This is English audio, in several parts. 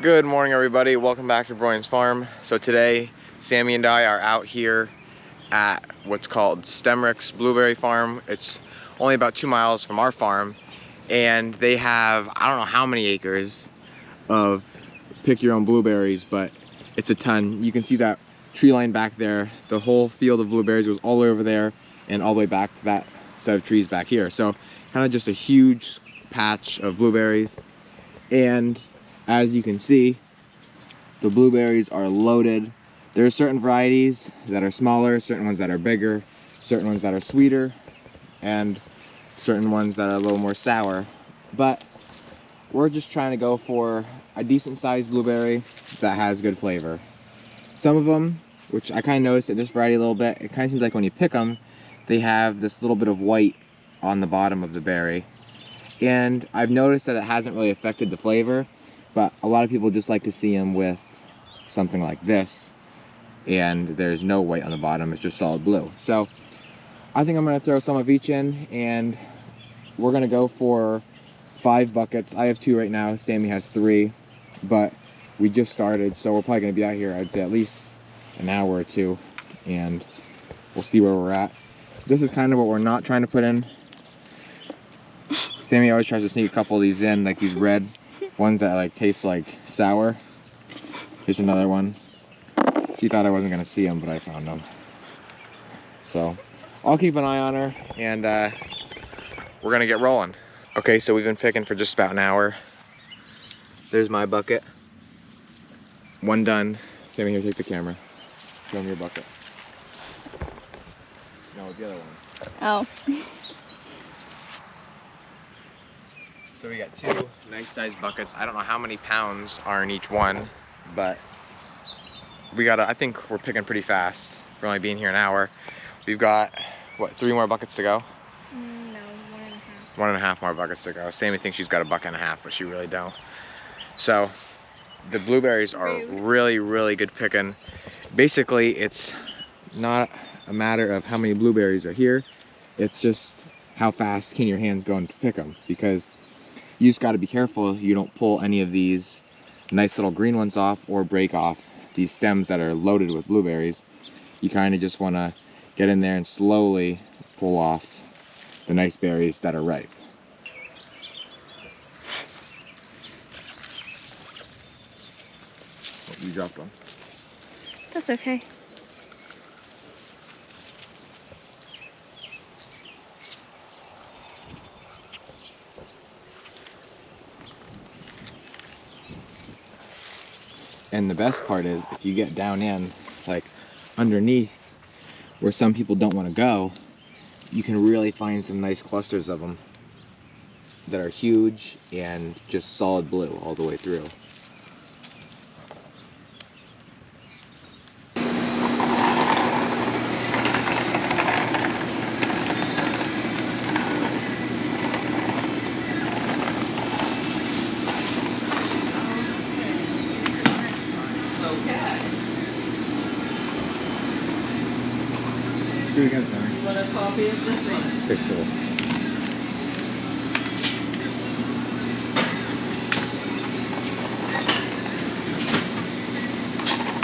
Good morning, everybody. Welcome back to Broyans Farm. So today, Sammy and I are out here at what's called Stemrick's Blueberry Farm. It's only about 2 miles from our farm, and they have, I don't know how many acres of pick your own blueberries, but it's a ton. You can see that tree line back there. The whole field of blueberries goes all the way over there and all the way back to that set of trees back here. So kind of just a huge patch of blueberries. And as you can see, the blueberries are loaded. There are certain varieties that are smaller, certain ones that are bigger, certain ones that are sweeter, and certain ones that are a little more sour. But we're just trying to go for a decent sized blueberry that has good flavor. Some of them, which I kind of noticed at this variety a little bit, it kind of seems like when you pick them, they have this little bit of white on the bottom of the berry. And I've noticed that it hasn't really affected the flavor, but a lot of people just like to see them with something like this, and there's no white on the bottom, it's just solid blue. So I think I'm gonna throw some of each in, and we're gonna go for 5 buckets. I have 2 right now, Sammy has 3, but we just started, so we're probably gonna be out here, I'd say at least an hour or 2, and we'll see where we're at. This is kind of what we're not trying to put in. Sammy always tries to sneak a couple of these in, like these red ones that like taste like sour. Here's another one. She thought I wasn't gonna see them, but I found them. So I'll keep an eye on her, and we're gonna get rolling. Okay, so we've been picking for just about an hour. There's my bucket. 1 done. Sammy, here, take the camera. Show them your bucket. No, the other one. Oh. So we got 2 nice sized buckets. I don't know how many pounds are in each one, but we got, I think we're picking pretty fast for only being here an hour. We've got, what, 3 more buckets to go? No, 1.5. 1.5 more buckets to go. Sammy thinks she's got a bucket and a half, but she really don't. So the blueberries are really, really good picking. Basically, it's not a matter of how many blueberries are here. It's just how fast can your hands go to pick them, because you just got to be careful you don't pull any of these nice little green ones off or break off these stems that are loaded with blueberries. You kind of just want to get in there and slowly pull off the nice berries that are ripe. Oh, you dropped one. That's okay. And the best part is, if you get down in, like underneath, where some people don't want to go, you can really find some nice clusters of them that are huge and just solid blue all the way through. Do it again, Sammy. You want a copy of this one? Okay, cool.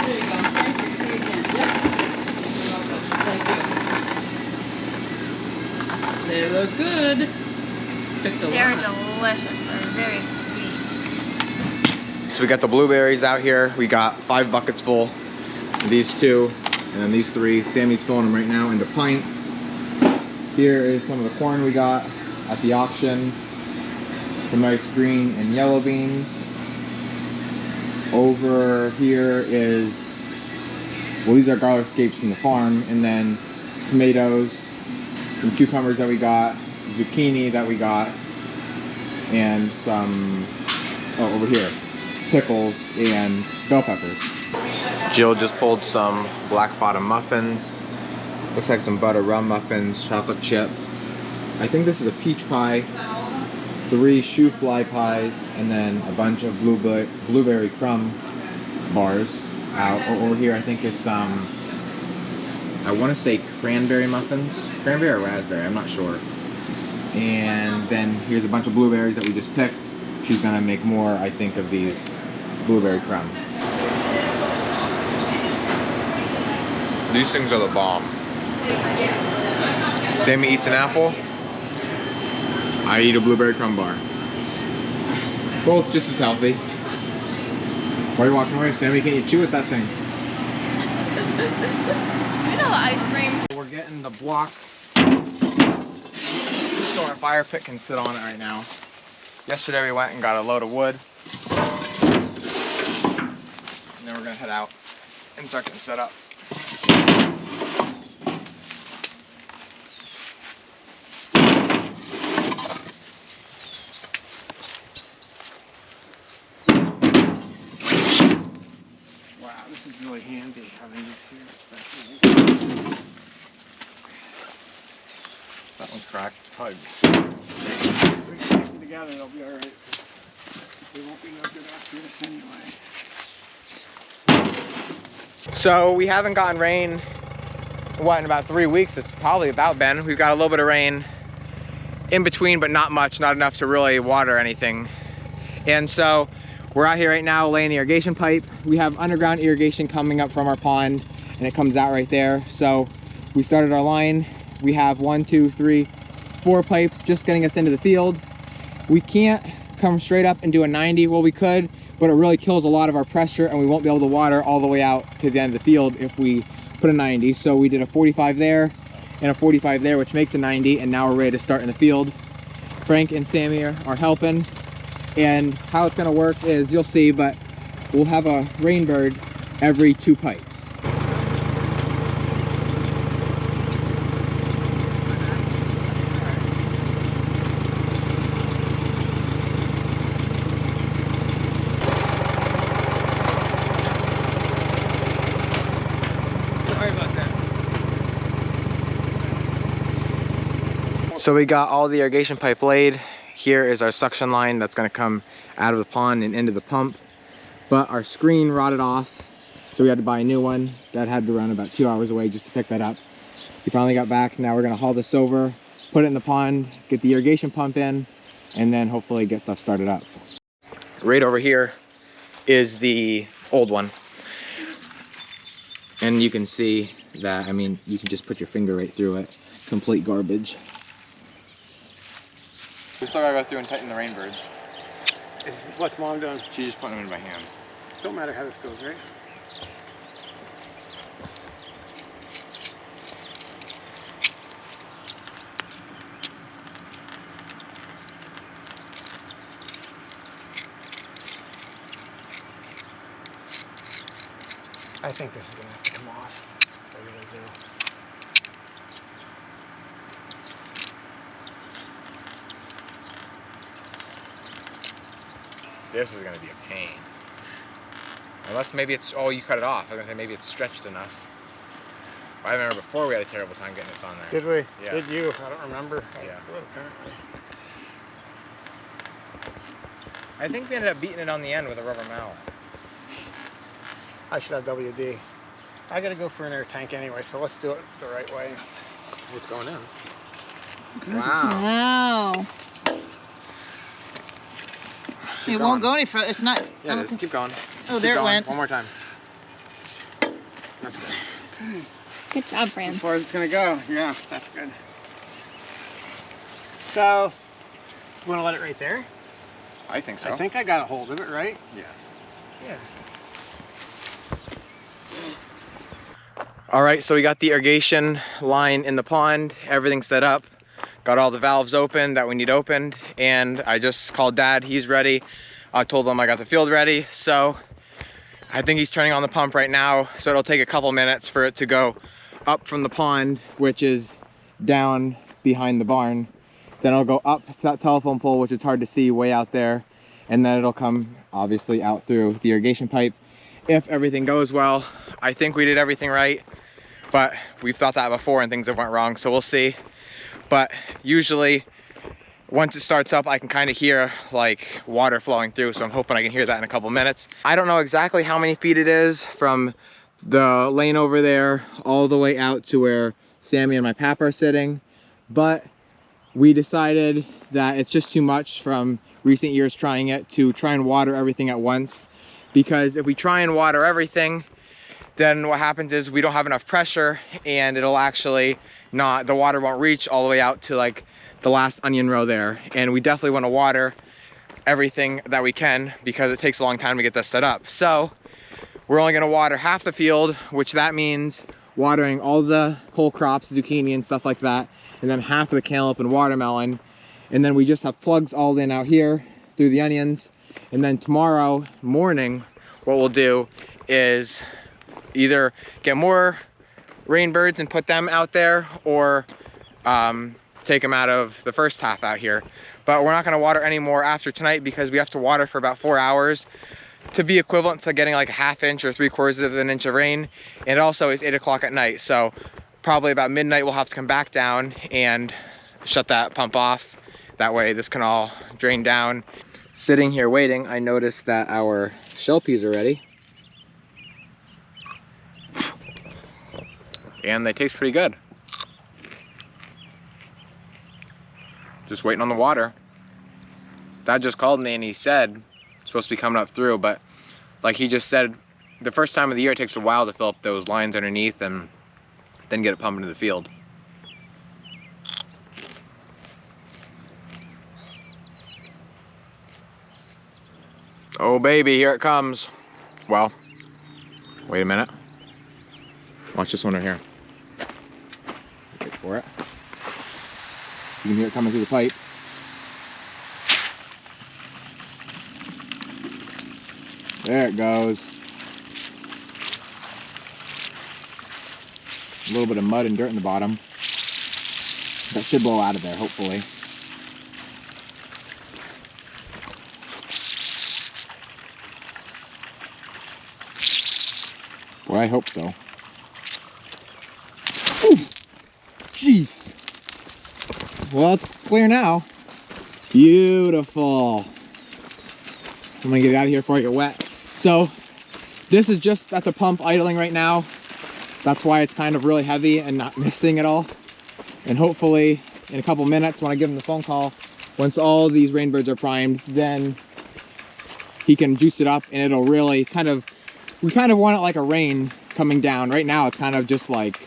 There you go. Thank you. See you again. Yep. You're welcome. Thank you. They look good. Picked a They're lot. delicious. They're very sweet. So we got the blueberries out here. We got 5 buckets full. These 2, and then these 3. Sammy's filling them right now into pints. Here is some of the corn we got at the auction. Some nice green and yellow beans. Over here is, well, these are garlic scapes from the farm, and then tomatoes, some cucumbers that we got, zucchini that we got, and some, oh, over here, pickles and bell peppers. Jill just pulled some black bottom muffins. Looks like some butter rum muffins, chocolate chip. I think this is a peach pie, 3 shoe fly pies, and then a bunch of blueberry crumb bars out. Over here I think is some, I want to say cranberry muffins. Cranberry or raspberry, I'm not sure. And then here's a bunch of blueberries that we just picked. She's gonna make more, I think, of these blueberry crumb. These things are the bomb. Sammy eats an apple. I eat a blueberry crumb bar. Both just as healthy. Why are you walking away, Sammy? Can't you chew with that thing? I know ice cream. We're getting the block so our fire pit can sit on it right now. Yesterday we went and got a load of wood. And then we're gonna head out and start getting set up. Wow, this is really handy having these here, especially. That one's cracked. Probably. We can take them together, they'll be alright. They won't be no good after this anyway. So we haven't gotten rain, what, in about 3 weeks? It's probably about been. We've got a little bit of rain in between, but not much, not enough to really water anything. And so we're out here right now laying the irrigation pipe. We have underground irrigation coming up from our pond and it comes out right there. So we started our line. We have 1, 2, 3, 4 pipes just getting us into the field. We can't come straight up and do a 90. Well, we could, but it really kills a lot of our pressure and we won't be able to water all the way out to the end of the field if we put a 90. So we did a 45 there and a 45 there, which makes a 90, and now we're ready to start in the field. Frank and Sammy are helping, and how it's gonna work is, you'll see, but we'll have a rainbird every 2 pipes. So we got all the irrigation pipe laid. Here is our suction line that's gonna come out of the pond and into the pump. But our screen rotted off, so we had to buy a new one. That had to run about 2 hours away just to pick that up. We finally got back. Now we're gonna haul this over, put it in the pond, get the irrigation pump in, and then hopefully get stuff started up. Right over here is the old one. And you can see that, I mean, you can just put your finger right through it. Complete garbage. We still gotta go through and tighten the rainbirds. What's Mom doing? She's just putting them in my hand. Don't matter how this goes, right? I think this is gonna have to come off. I really do. This is gonna be a pain. Unless maybe it's, oh, you cut it off. I was gonna say maybe it's stretched enough. I remember before we had a terrible time getting this on there. Did we? Yeah. Did you? I don't remember. Yeah. Well, apparently. I think we ended up beating it on the end with a rubber mallet. I should have WD. I gotta go for an air tank anyway, so let's do it the right way. What's going in? Wow. Wow. It won't go any further. It's not. Yeah, just keep going. Oh, there it went. One more time. That's good. Good job, Fran. As far as it's gonna go. Yeah, that's good. So, you wanna let it right there? I think so. I think I got a hold of it, right? Yeah. Yeah. All right, so we got the irrigation line in the pond, everything set up, got all the valves open that we need opened, and I just called Dad, he's ready. I told him I got the field ready, so I think he's turning on the pump right now, so it'll take a couple minutes for it to go up from the pond, which is down behind the barn. Then it'll go up to that telephone pole, which is hard to see way out there, and then it'll come obviously out through the irrigation pipe. If everything goes well, I think we did everything right, but we've thought that before and things have went wrong, so we'll see. But usually once it starts up, I can kind of hear like water flowing through, so I'm hoping I can hear that in a couple minutes. I don't know exactly how many feet it is from the lane over there all the way out to where Sammy and my pap are sitting, but we decided that it's just too much from recent years trying it to try and water everything at once. because if we try and water everything, then what happens is we don't have enough pressure, and it'll actually not, the water won't reach all the way out to like the last onion row there. And we definitely want to water everything that we can because it takes a long time to get this set up. So we're only going to water half the field, which that means watering all the cole crops, zucchini and stuff like that, and then half of the cantaloupe and watermelon. And then we just have plugs all in out here through the onions. And then tomorrow morning, what we'll do is either get more rainbirds and put them out there, or take them out of the first half out here. But we're not going to water anymore after tonight because we have to water for about 4 hours to be equivalent to getting like a ½ inch or 3/4 of an inch of rain. And it also is 8 o'clock at night, so probably about midnight we'll have to come back down and shut that pump off. That way this can all drain down. Sitting here waiting, I noticed that our shell peas are ready. And they taste pretty good. Just waiting on the water. Dad just called me and he said it's supposed to be coming up through, but like he just said, the first time of the year it takes a while to fill up those lines underneath and then get it pumped into the field. Oh baby, here it comes. Well, wait a minute. Watch this one right here. Wait for it. You can hear it coming through the pipe. There it goes. A little bit of mud and dirt in the bottom. That should blow out of there, hopefully. Boy, I hope so. Oof! Jeez. Well, it's clear now. Beautiful. I'm gonna get it out of here before I get wet. So, this is just at the pump idling right now. That's why it's kind of really heavy and not misting at all. And hopefully, in a couple minutes, when I give him the phone call, once all these rainbirds are primed, then he can juice it up and it'll really kind of, we kind of want it like a rain coming down. Right now, it's kind of just like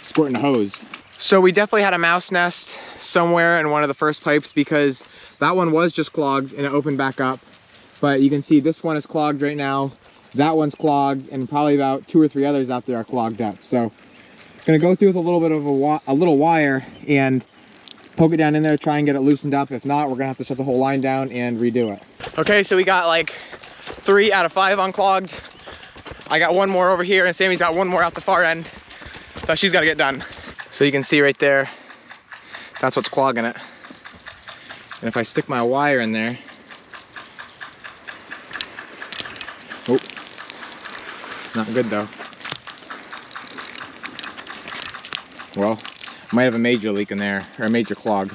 squirting a hose. So we definitely had a mouse nest somewhere in one of the first pipes because that one was just clogged and it opened back up. But you can see this one is clogged right now. That one's clogged, and probably about 2 or 3 others out there are clogged up. So gonna go through with a little bit of a little wire and poke it down in there, try and get it loosened up. If not, we're gonna have to shut the whole line down and redo it. Okay, so we got like 3 out of 5 unclogged. I got one more over here, and Sammy's got one more out the far end that she's gotta get done. So you can see right there, that's what's clogging it. And if I stick my wire in there, oh, not good though. Well, might have a major leak in there, or a major clog.